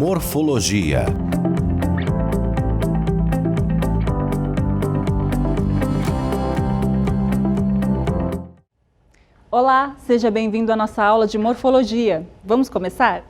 Morfologia. Olá, seja bem-vindo à nossa aula de Morfologia. Vamos começar?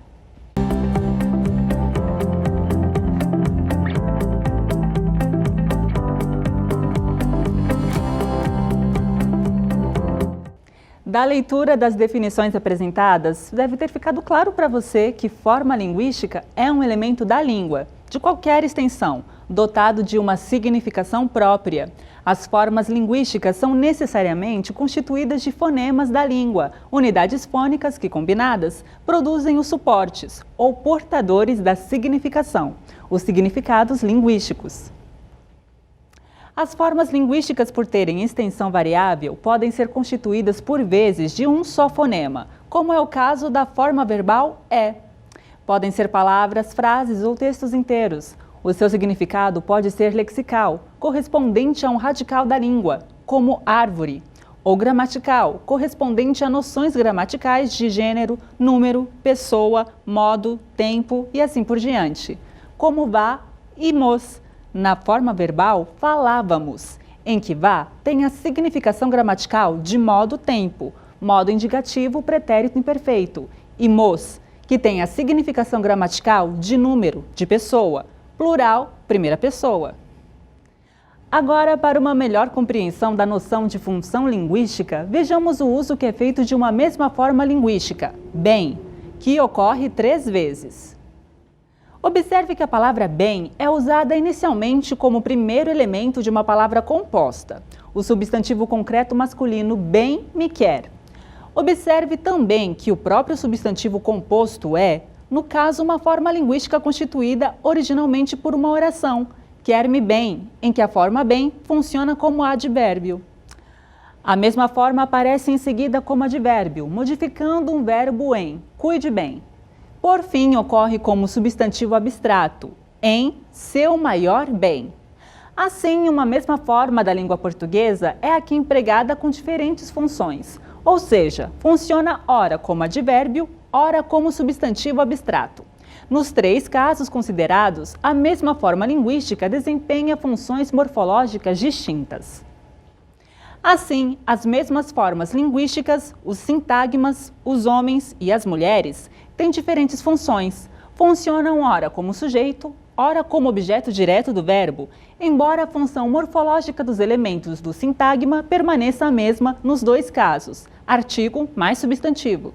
Da leitura das definições apresentadas, deve ter ficado claro para você que forma linguística é um elemento da língua, de qualquer extensão, dotado de uma significação própria. As formas linguísticas são necessariamente constituídas de fonemas da língua, unidades fônicas que, combinadas, produzem os suportes, ou portadores da significação, os significados linguísticos. As formas linguísticas, por terem extensão variável, podem ser constituídas por vezes de um só fonema, como é o caso da forma verbal é. Podem ser palavras, frases ou textos inteiros. O seu significado pode ser lexical, correspondente a um radical da língua, como árvore, ou gramatical, correspondente a noções gramaticais de gênero, número, pessoa, modo, tempo e assim por diante, como vá e mos. Na forma verbal, falávamos, em que vá tem a significação gramatical de modo tempo, modo indicativo pretérito imperfeito, e mos, que tem a significação gramatical de número, de pessoa, plural, primeira pessoa. Agora, para uma melhor compreensão da noção de função linguística, vejamos o uso que é feito de uma mesma forma linguística, bem, que ocorre 3 vezes. Observe que a palavra bem é usada inicialmente como primeiro elemento de uma palavra composta, o substantivo concreto masculino bem me quer. Observe também que o próprio substantivo composto é, no caso, uma forma linguística constituída originalmente por uma oração, quer-me bem, em que a forma bem funciona como advérbio. A mesma forma aparece em seguida como advérbio, modificando um verbo em, cuide bem. Por fim, ocorre como substantivo abstrato, em seu maior bem. Assim, uma mesma forma da língua portuguesa é aqui empregada com diferentes funções, ou seja, funciona ora como advérbio, ora como substantivo abstrato. Nos 3 casos considerados, a mesma forma linguística desempenha funções morfológicas distintas. Assim, as mesmas formas linguísticas, os sintagmas, os homens e as mulheres, têm diferentes funções. Funcionam ora como sujeito, ora como objeto direto do verbo, embora a função morfológica dos elementos do sintagma permaneça a mesma nos 2 casos, artigo mais substantivo.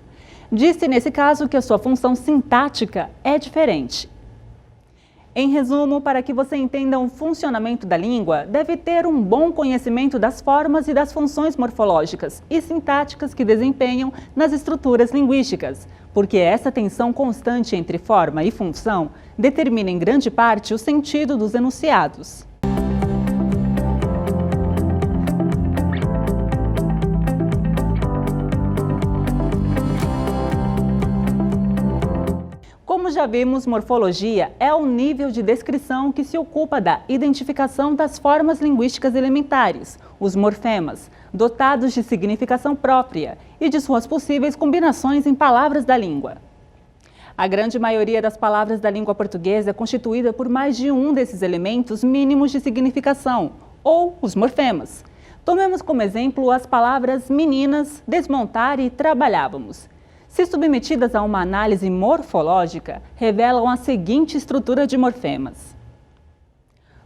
Disse nesse caso que a sua função sintática é diferente. Em resumo, para que você entenda o funcionamento da língua, deve ter um bom conhecimento das formas e das funções morfológicas e sintáticas que desempenham nas estruturas linguísticas, porque essa tensão constante entre forma e função determina em grande parte o sentido dos enunciados. Como já vimos, morfologia é o nível de descrição que se ocupa da identificação das formas linguísticas elementares, os morfemas, dotados de significação própria e de suas possíveis combinações em palavras da língua. A grande maioria das palavras da língua portuguesa é constituída por mais de um desses elementos mínimos de significação, ou os morfemas. Tomemos como exemplo as palavras meninas, desmontar e trabalhávamos. Se submetidas a uma análise morfológica, revelam a seguinte estrutura de morfemas.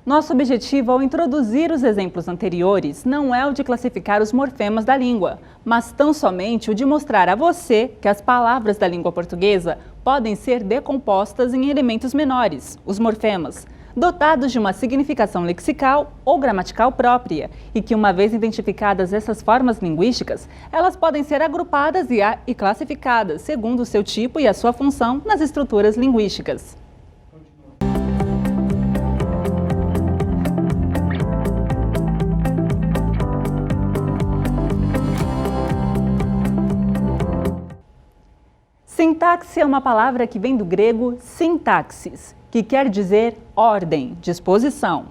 Nosso objetivo ao introduzir os exemplos anteriores não é o de classificar os morfemas da língua, mas tão somente o de mostrar a você que as palavras da língua portuguesa podem ser decompostas em elementos menores, os morfemas, dotados de uma significação lexical ou gramatical própria, e que, uma vez identificadas essas formas linguísticas, elas podem ser agrupadas e classificadas segundo o seu tipo e a sua função nas estruturas linguísticas. Sintaxe é uma palavra que vem do grego sintaxis, que quer dizer ordem, disposição.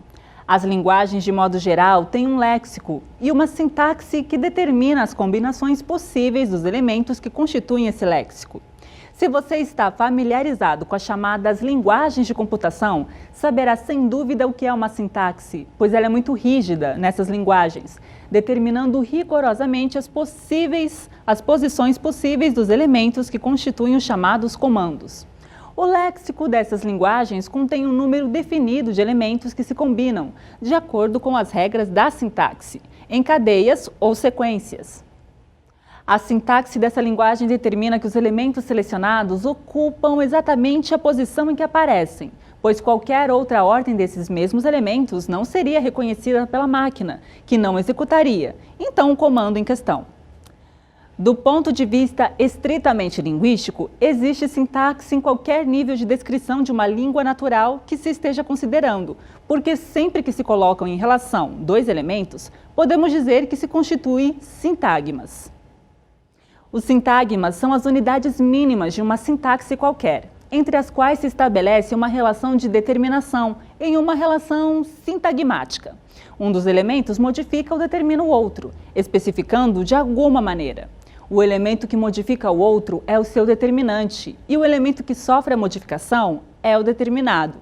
As linguagens, de modo geral, têm um léxico e uma sintaxe que determina as combinações possíveis dos elementos que constituem esse léxico. Se você está familiarizado com as chamadas linguagens de computação, saberá sem dúvida o que é uma sintaxe, pois ela é muito rígida nessas linguagens, determinando rigorosamente as posições possíveis dos elementos que constituem os chamados comandos. O léxico dessas linguagens contém um número definido de elementos que se combinam, de acordo com as regras da sintaxe, em cadeias ou sequências. A sintaxe dessa linguagem determina que os elementos selecionados ocupam exatamente a posição em que aparecem, pois qualquer outra ordem desses mesmos elementos não seria reconhecida pela máquina, que não executaria, então, o comando em questão. Do ponto de vista estritamente linguístico, existe sintaxe em qualquer nível de descrição de uma língua natural que se esteja considerando, porque sempre que se colocam em relação dois elementos, podemos dizer que se constituem sintagmas. Os sintagmas são as unidades mínimas de uma sintaxe qualquer, entre as quais se estabelece uma relação de determinação em uma relação sintagmática. Um dos elementos modifica ou determina o outro, especificando de alguma maneira. O elemento que modifica o outro é o seu determinante, e o elemento que sofre a modificação é o determinado.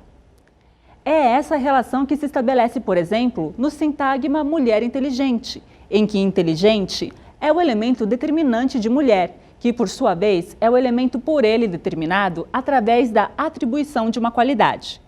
É essa relação que se estabelece, por exemplo, no sintagma mulher inteligente, em que inteligente é o elemento determinante de mulher, que, por sua vez, é o elemento por ele determinado através da atribuição de uma qualidade.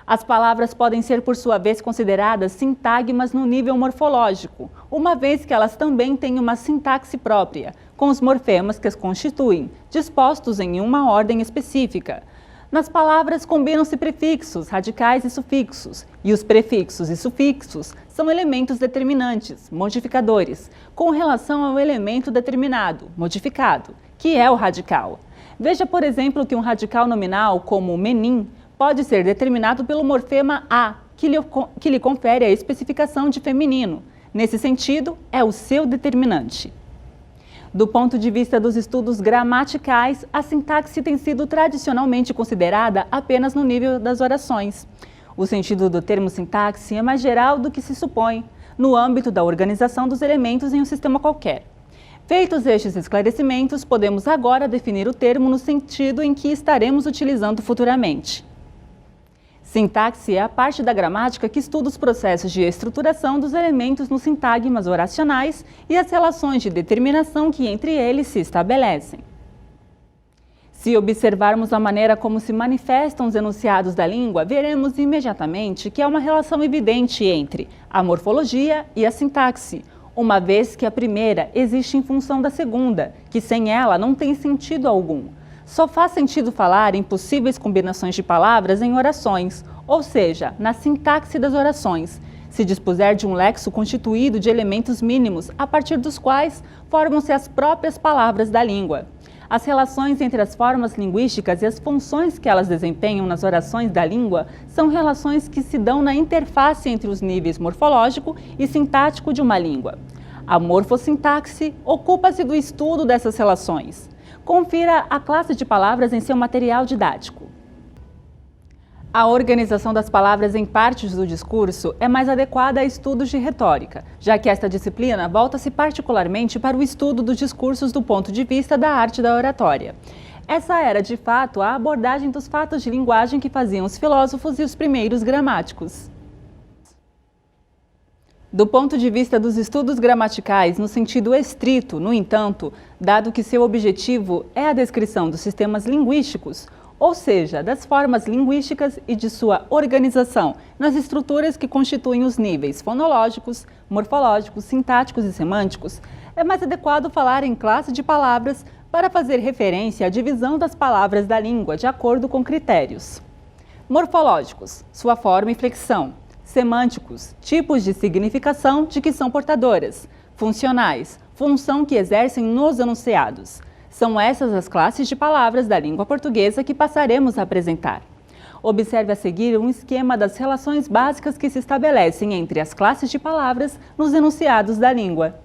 As palavras podem ser, por sua vez, consideradas sintagmas no nível morfológico, uma vez que elas também têm uma sintaxe própria, com os morfemas que as constituem, dispostos em uma ordem específica. Nas palavras combinam-se prefixos, radicais e sufixos, e os prefixos e sufixos são elementos determinantes, modificadores, com relação ao elemento determinado, modificado, que é o radical. Veja, por exemplo, que um radical nominal, como menim, pode ser determinado pelo morfema a, que lhe confere a especificação de feminino. Nesse sentido, é o seu determinante. Do ponto de vista dos estudos gramaticais, a sintaxe tem sido tradicionalmente considerada apenas no nível das orações. O sentido do termo sintaxe é mais geral do que se supõe, no âmbito da organização dos elementos em um sistema qualquer. Feitos estes esclarecimentos, podemos agora definir o termo no sentido em que estaremos utilizando futuramente. Sintaxe é a parte da gramática que estuda os processos de estruturação dos elementos nos sintagmas oracionais e as relações de determinação que entre eles se estabelecem. Se observarmos a maneira como se manifestam os enunciados da língua, veremos imediatamente que há uma relação evidente entre a morfologia e a sintaxe, uma vez que a primeira existe em função da segunda, que sem ela não tem sentido algum. Só faz sentido falar em possíveis combinações de palavras em orações, ou seja, na sintaxe das orações, se dispuser de um léxico constituído de elementos mínimos, a partir dos quais formam-se as próprias palavras da língua. As relações entre as formas linguísticas e as funções que elas desempenham nas orações da língua são relações que se dão na interface entre os níveis morfológico e sintático de uma língua. A morfossintaxe ocupa-se do estudo dessas relações. Confira a classe de palavras em seu material didático. A organização das palavras em partes do discurso é mais adequada a estudos de retórica, já que esta disciplina volta-se particularmente para o estudo dos discursos do ponto de vista da arte da oratória. Essa era, de fato, a abordagem dos fatos de linguagem que faziam os filósofos e os primeiros gramáticos. Do ponto de vista dos estudos gramaticais, no sentido estrito, no entanto, dado que seu objetivo é a descrição dos sistemas linguísticos, ou seja, das formas linguísticas e de sua organização nas estruturas que constituem os níveis fonológicos, morfológicos, sintáticos e semânticos, é mais adequado falar em classe de palavras para fazer referência à divisão das palavras da língua de acordo com critérios. Morfológicos, sua forma e flexão. Semânticos, tipos de significação de que são portadoras. Funcionais, função que exercem nos enunciados. São essas as classes de palavras da língua portuguesa que passaremos a apresentar. Observe a seguir um esquema das relações básicas que se estabelecem entre as classes de palavras nos enunciados da língua.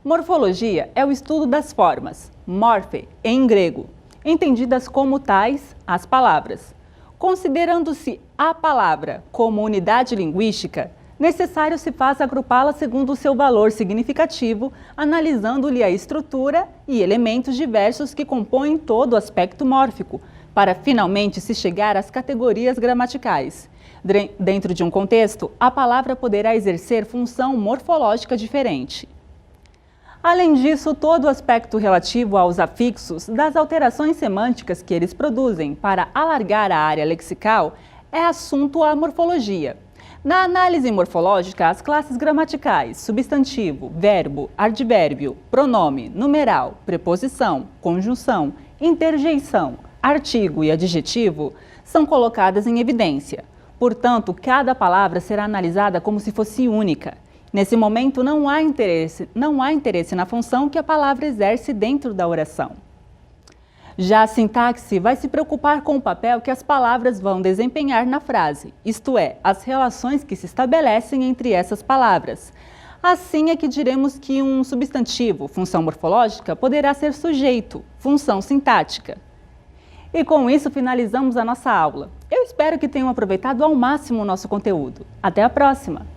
Morfologia é o estudo das formas, morphe, em grego, entendidas como tais as palavras. Considerando-se a palavra como unidade linguística, necessário se faz agrupá-la segundo o seu valor significativo, analisando-lhe a estrutura e elementos diversos que compõem todo o aspecto mórfico, para finalmente se chegar às categorias gramaticais. Dentro de um contexto, a palavra poderá exercer função morfológica diferente. Além disso, todo o aspecto relativo aos afixos, das alterações semânticas que eles produzem para alargar a área lexical, é assunto à morfologia. Na análise morfológica, as classes gramaticais, substantivo, verbo, advérbio, pronome, numeral, preposição, conjunção, interjeição, artigo e adjetivo são colocadas em evidência. Portanto, cada palavra será analisada como se fosse única. Nesse momento, não há interesse na função que a palavra exerce dentro da oração. Já a sintaxe vai se preocupar com o papel que as palavras vão desempenhar na frase, isto é, as relações que se estabelecem entre essas palavras. Assim é que diremos que um substantivo, função morfológica, poderá ser sujeito, função sintática. E com isso finalizamos a nossa aula. Eu espero que tenham aproveitado ao máximo o nosso conteúdo. Até a próxima!